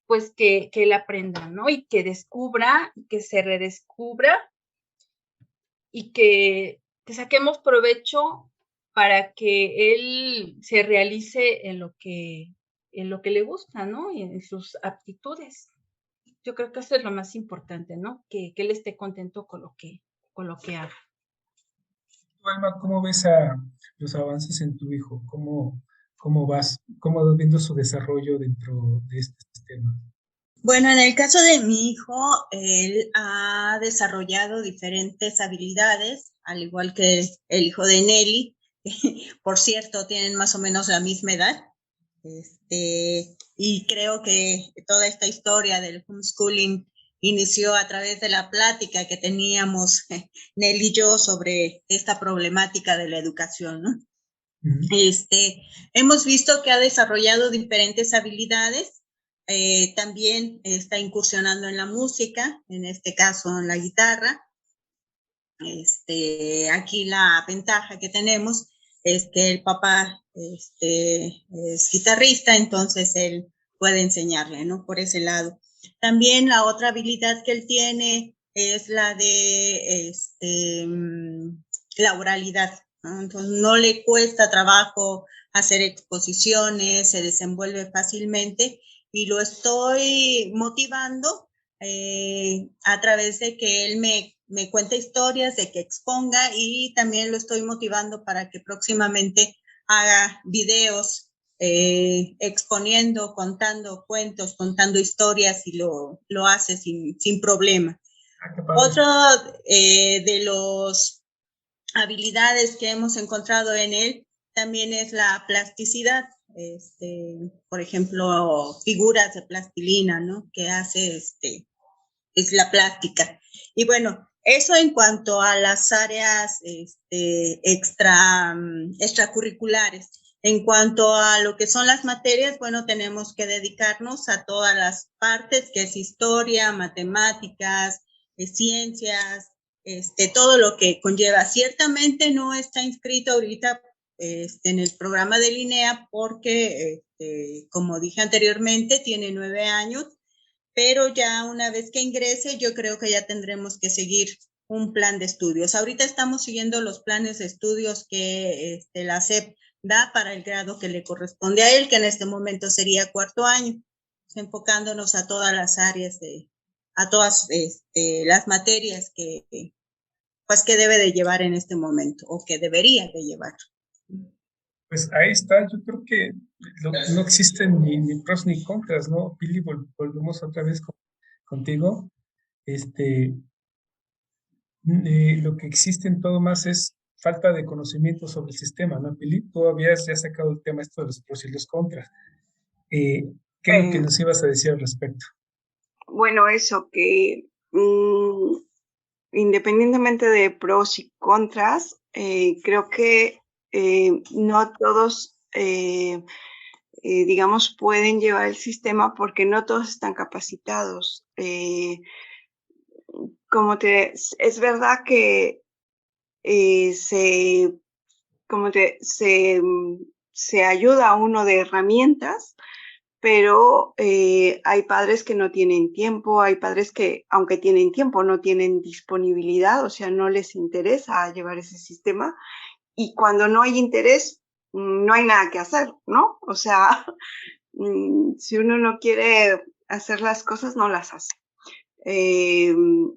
pues que él aprenda, ¿no? Y que descubra, que se redescubra y que saquemos provecho para que él se realice en lo que le gusta, ¿no? Y en sus aptitudes. Yo creo que eso es lo más importante, ¿no? Que él esté contento con lo que haga. Alma, ¿cómo ves los avances en tu hijo? ¿Cómo vas viendo su desarrollo dentro de este sistema? Bueno, en el caso de mi hijo, él ha desarrollado diferentes habilidades, al igual que el hijo de Nelly. Por cierto, tienen más o menos la misma edad. Y creo que toda esta historia del homeschooling inició a través de la plática que teníamos Nelly y yo sobre esta problemática de la educación, ¿no? Hemos visto que ha desarrollado diferentes habilidades. También está incursionando en la música, en este caso en la guitarra. Aquí la ventaja que tenemos es que el papá es guitarrista, entonces él puede enseñarle, ¿no? Por ese lado. También la otra habilidad que él tiene es la de la oralidad, ¿no? Entonces no le cuesta trabajo hacer exposiciones, se desenvuelve fácilmente y lo estoy motivando a través de que él me cuenta historias, de que exponga y también lo estoy motivando para que próximamente haga videos exponiendo, contando cuentos, contando historias y lo hace sin problema. Otro de los habilidades que hemos encontrado en él también es la plasticidad. Por ejemplo, figuras de plastilina, ¿no? Que hace es la plástica. Y bueno, eso en cuanto a las áreas extracurriculares. En cuanto a lo que son las materias, bueno, tenemos que dedicarnos a todas las partes, que es historia, matemáticas, ciencias, todo lo que conlleva. Ciertamente no está inscrito ahorita en el programa de INEA porque, como dije anteriormente, tiene 9 años, pero ya una vez que ingrese, yo creo que ya tendremos que seguir un plan de estudios. Ahorita estamos siguiendo los planes de estudios que la SEP da para el grado que le corresponde a él, que en este momento sería cuarto año, enfocándonos a todas las áreas a todas las materias que debe de llevar en este momento o que debería de llevar. Pues ahí está, yo creo que no existen ni pros ni contras, ¿no? Pili, volvemos otra vez contigo. Lo que existe en todo más es falta de conocimiento sobre el sistema, ¿no, Pili? Tú habías ya sacado el tema esto de los pros y los contras. ¿Qué es lo que nos ibas a decir al respecto? Bueno, eso, que independientemente de pros y contras, creo que no todos, digamos, pueden llevar el sistema porque no todos están capacitados. Es verdad que se ayuda a uno de herramientas, pero hay padres que no tienen tiempo, hay padres que, aunque tienen tiempo, no tienen disponibilidad, o sea, no les interesa llevar ese sistema. Y cuando no hay interés, no hay nada que hacer, ¿no? O sea, si uno no quiere hacer las cosas, no las hace.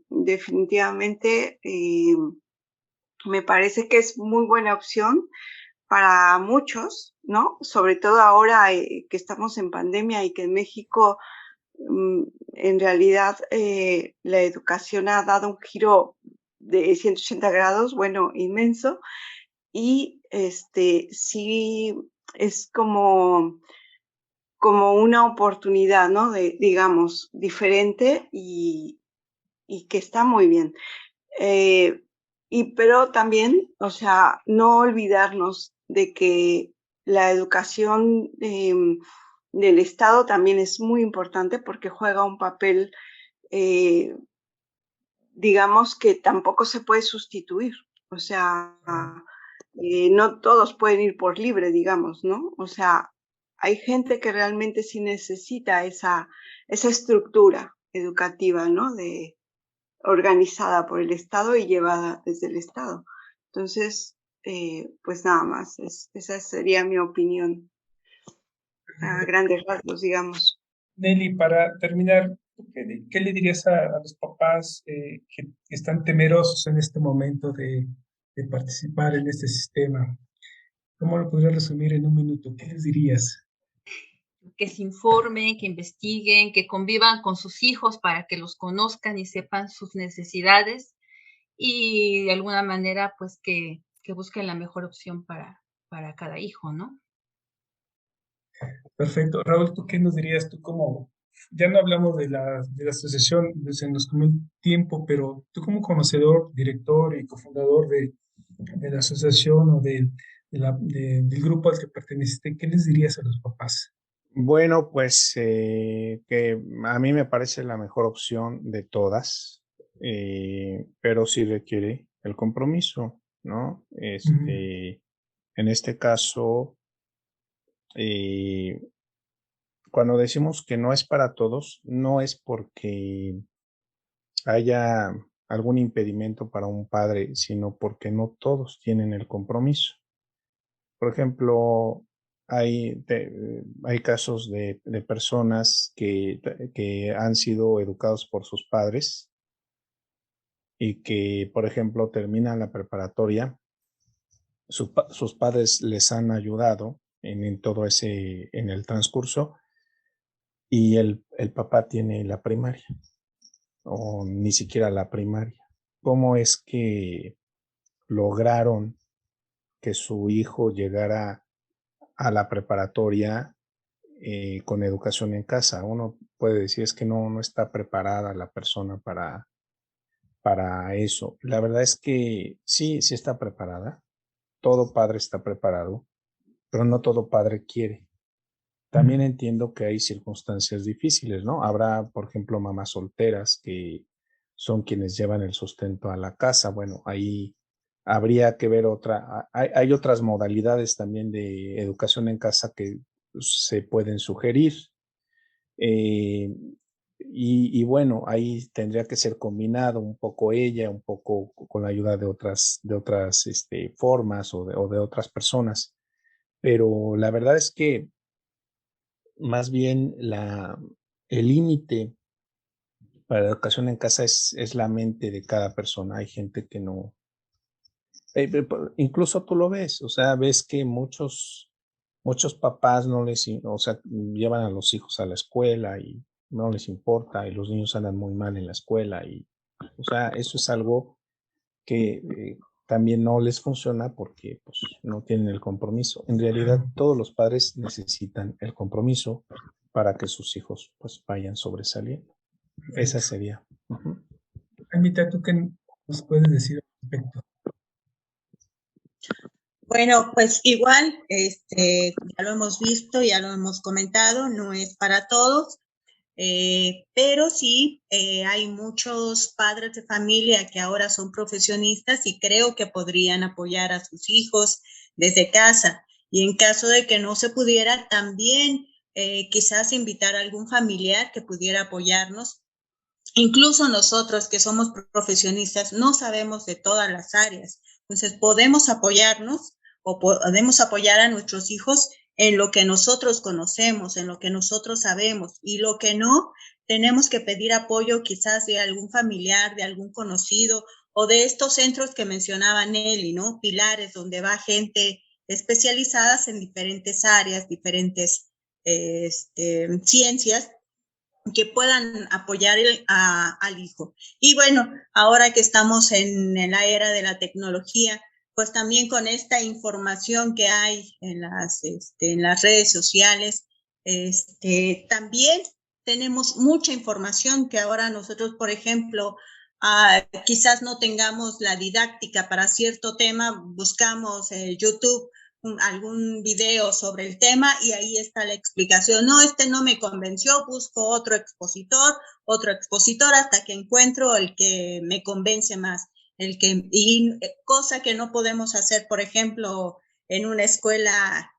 Definitivamente, me parece que es muy buena opción para muchos, ¿no? Sobre todo ahora que estamos en pandemia y que en México en realidad la educación ha dado un giro de 180 grados, bueno, inmenso, y sí es como una oportunidad, ¿no? Digamos, diferente y que está muy bien. Pero también, o sea, no olvidarnos de que la educación del Estado también es muy importante porque juega un papel, digamos, que tampoco se puede sustituir. O sea, no todos pueden ir por libre, digamos, ¿no? O sea, hay gente que realmente sí necesita esa estructura educativa, ¿no? Organizada por el Estado y llevada desde el Estado. Entonces, pues nada más, esa sería mi opinión a grandes rasgos, digamos. Nelly, para terminar, ¿qué le dirías a los papás que están temerosos en este momento de participar en este sistema? ¿Cómo lo podrías resumir en un minuto? ¿Qué les dirías? Que se informen, que investiguen, que convivan con sus hijos para que los conozcan y sepan sus necesidades y de alguna manera pues que busquen la mejor opción para cada hijo, ¿no? Perfecto. Raúl, ¿tú qué nos dirías? Tú como, ya no hablamos de la asociación, se nos comió el tiempo, pero tú como conocedor, director y cofundador de la asociación o del grupo al que perteneciste, ¿qué les dirías a los papás? Bueno, pues que a mí me parece la mejor opción de todas, pero sí requiere el compromiso, ¿no? En este caso, cuando decimos que no es para todos, no es porque haya algún impedimento para un padre, sino porque no todos tienen el compromiso. Por ejemplo, hay casos de personas que han sido educados por sus padres y que, por ejemplo, terminan la preparatoria, sus padres les han ayudado en todo en el transcurso, y el papá tiene la primaria o ni siquiera la primaria. ¿Cómo es que lograron que su hijo llegara a la preparatoria con educación en casa? Uno puede decir es que no está preparada la persona para eso. La verdad es que sí está preparada. Todo padre está preparado, pero no todo padre quiere. También entiendo que hay circunstancias difíciles, ¿no? Habrá, por ejemplo, mamás solteras que son quienes llevan el sustento a la casa. Bueno, ahí habría que ver hay otras modalidades también de educación en casa que se pueden sugerir. Y bueno, ahí tendría que ser combinado un poco ella, un poco con la ayuda de otras formas o de otras personas. Pero la verdad es que más bien el límite para la educación en casa es la mente de cada persona. Hay gente que no, incluso tú lo ves, o sea, ves que muchos papás no o sea, llevan a los hijos a la escuela y no les importa, y los niños andan muy mal en la escuela, y, o sea, eso es algo que también no les funciona porque pues, no tienen el compromiso. En realidad, todos los padres necesitan el compromiso para que sus hijos pues vayan sobresaliendo. Esa sería. Uh-huh. Anita, ¿tú qué nos puedes decir al respecto? Bueno, pues igual, ya lo hemos visto, ya lo hemos comentado, no es para todos, pero sí hay muchos padres de familia que ahora son profesionistas y creo que podrían apoyar a sus hijos desde casa. Y en caso de que no se pudiera, también quizás invitar a algún familiar que pudiera apoyarnos. Incluso nosotros que somos profesionistas no sabemos de todas las áreas, entonces podemos apoyarnos o podemos apoyar a nuestros hijos en lo que nosotros conocemos, en lo que nosotros sabemos, y lo que no, tenemos que pedir apoyo quizás de algún familiar, de algún conocido, o de estos centros que mencionaba Nelly, ¿no? Pilares, donde va gente especializadas en diferentes áreas, diferentes ciencias, que puedan apoyar al hijo. Y bueno, ahora que estamos en la era de la tecnología, pues también con esta información que hay en las redes sociales, también tenemos mucha información que ahora nosotros, por ejemplo, quizás no tengamos la didáctica para cierto tema, buscamos YouTube algún video sobre el tema y ahí está la explicación. No, no me convenció, busco otro expositor, hasta que encuentro el que me convence más. Y cosa que no podemos hacer, por ejemplo, en una escuela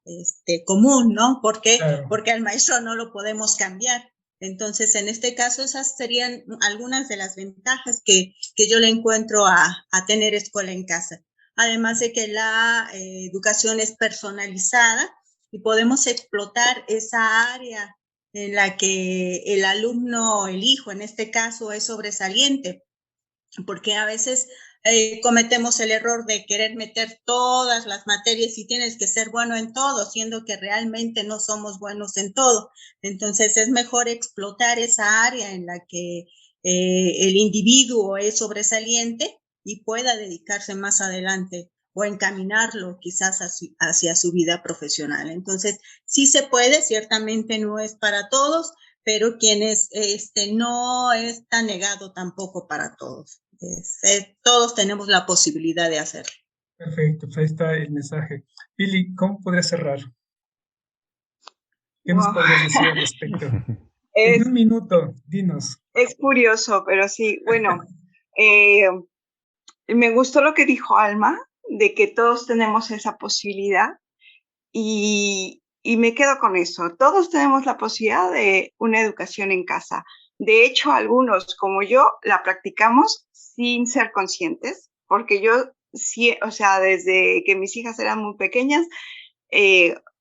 común, ¿no? ¿Por qué? Claro. Porque al maestro no lo podemos cambiar. Entonces, en este caso, esas serían algunas de las ventajas que yo le encuentro a tener escuela en casa. Además de que la educación es personalizada y podemos explotar esa área en la que el alumno, el hijo en este caso, es sobresaliente, porque a veces cometemos el error de querer meter todas las materias y tienes que ser bueno en todo, siendo que realmente no somos buenos en todo. Entonces es mejor explotar esa área en la que el individuo es sobresaliente y pueda dedicarse más adelante o encaminarlo quizás hacia su vida profesional. Entonces, sí se puede, ciertamente no es para todos, pero quienes no está negado tampoco para todos. Todos tenemos la posibilidad de hacerlo. Perfecto, ahí está el mensaje. Pili, ¿cómo podrías cerrar? ¿Qué nos podrías decir al respecto? En un minuto, dinos. Es curioso, pero sí, bueno, me gustó lo que dijo Alma, de que todos tenemos esa posibilidad y me quedo con eso. Todos tenemos la posibilidad de una educación en casa. De hecho, algunos, como yo, la practicamos sin ser conscientes, porque yo, sí, o sea, desde que mis hijas eran muy pequeñas,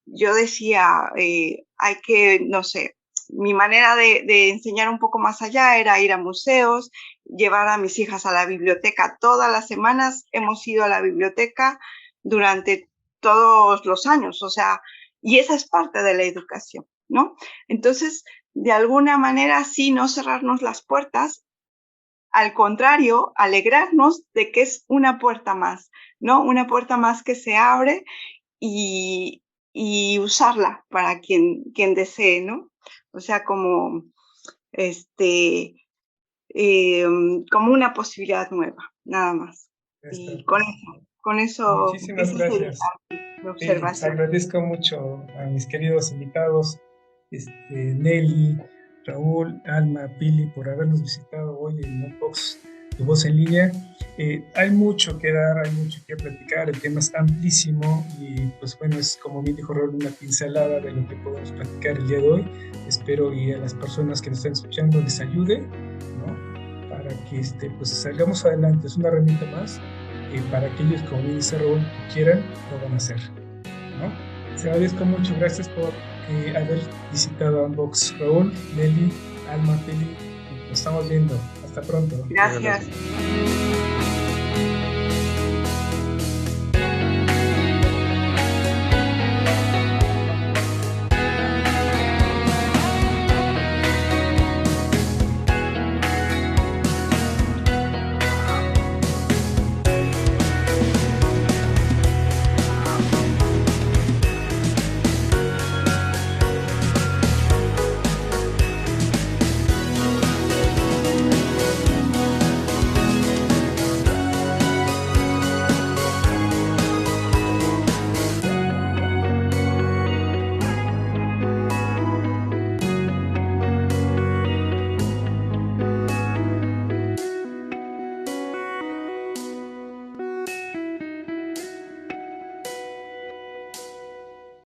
yo decía, hay que, no sé, mi manera de enseñar un poco más allá era ir a museos, llevar a mis hijas a la biblioteca. Todas las semanas hemos ido a la biblioteca durante todos los años, o sea, y esa es parte de la educación, ¿no? Entonces, de alguna manera, sí, no cerrarnos las puertas, al contrario, alegrarnos de que es una puerta más, ¿no? Una puerta más que se abre y usarla para quien desee, ¿no? O sea, como como una posibilidad nueva, nada más. Y con eso muchísimas gracias. Agradezco mucho a mis queridos invitados, Nelly, Raúl, Alma, Pili, por habernos visitado hoy en Unbox Tu Voz en Línea. Hay mucho que dar, hay mucho que platicar, el tema es amplísimo y pues bueno, es como bien dijo Raúl, una pincelada de lo que podemos platicar el día de hoy. Espero y a las personas que nos están escuchando les ayude, ¿no? Para que pues salgamos adelante. Es una herramienta más para aquellos, como bien dice Raúl, que quieran, lo van a hacer, ¿no? Les agradezco mucho, gracias por haber visitado Unbox. Raúl, Nelly, Alma, Feli, nos estamos viendo. Hasta pronto. Gracias.